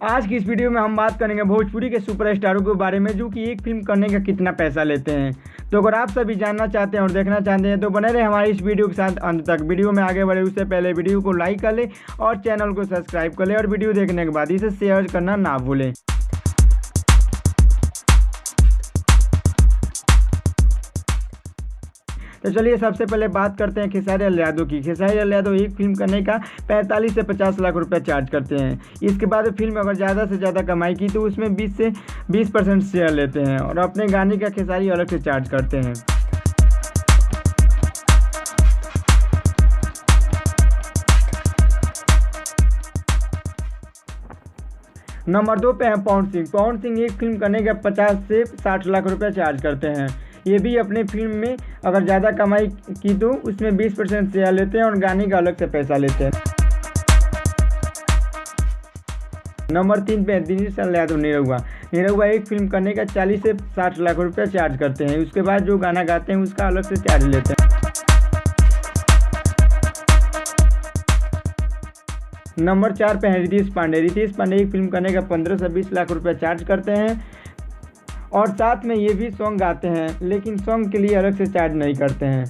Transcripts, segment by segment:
आज की इस वीडियो में हम बात करेंगे भोजपुरी के सुपरस्टारों के बारे में, जो कि एक फिल्म करने का कितना पैसा लेते हैं। तो अगर आप सभी जानना चाहते हैं और देखना चाहते हैं तो बने रहे हमारी इस वीडियो के साथ अंत तक। वीडियो में आगे बढ़े उससे पहले वीडियो को लाइक कर ले और चैनल को सब्सक्राइब कर ले और वीडियो देखने के बाद इसे शेयर करना ना भूलें। तो चलिए सबसे पहले बात करते हैं खेसारी लाल यादव की। खेसारी लाल यादव एक फिल्म करने का 45 से 50 लाख रुपए चार्ज करते हैं। इसके बाद फिल्म अगर ज़्यादा से ज़्यादा कमाई की तो उसमें 20 से 20% शेयर लेते हैं और अपने गाने का खेसारी अलग से चार्ज करते हैं। नंबर 2 पे हैं पवन सिंह। पवन सिंह एक फिल्म करने का 50 से 60 लाख रुपए चार्ज करते हैं। ये भी अपने फिल्म में अगर ज़्यादा कमाई की तो उसमें 20% शेयर लेते हैं और गाने का अलग से पैसा लेते हैं। नंबर 3 पे दिनेश लाल यादव निरहुआ एक फिल्म करने का 40 से 60 लाख रुपए चार्ज करते हैं। उसके बाद जो गाना गाते हैं उसका अलग से चार्ज लेते हैं। नंबर 4 पे है रितेश पांडे। रितेश पांडे एक फिल्म करने का 15 से 20 लाख रुपए चार्ज करते हैं और साथ में ये भी सॉन्ग गाते हैं, लेकिन सॉन्ग के लिए अलग से चार्ज नहीं करते हैं।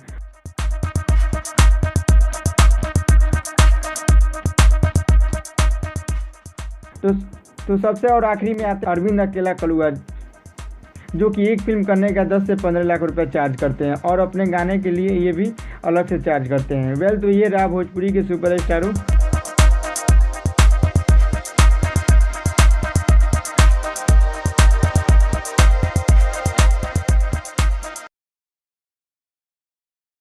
तो सबसे और आखिरी में आते अरविंद अकेला कलुआ, जो कि एक फिल्म करने का 10 से 15 लाख रुपए चार्ज करते हैं और अपने गाने के लिए ये भी अलग से चार्ज करते हैं। तो ये रहा भोजपुरी के सुपरस्टारों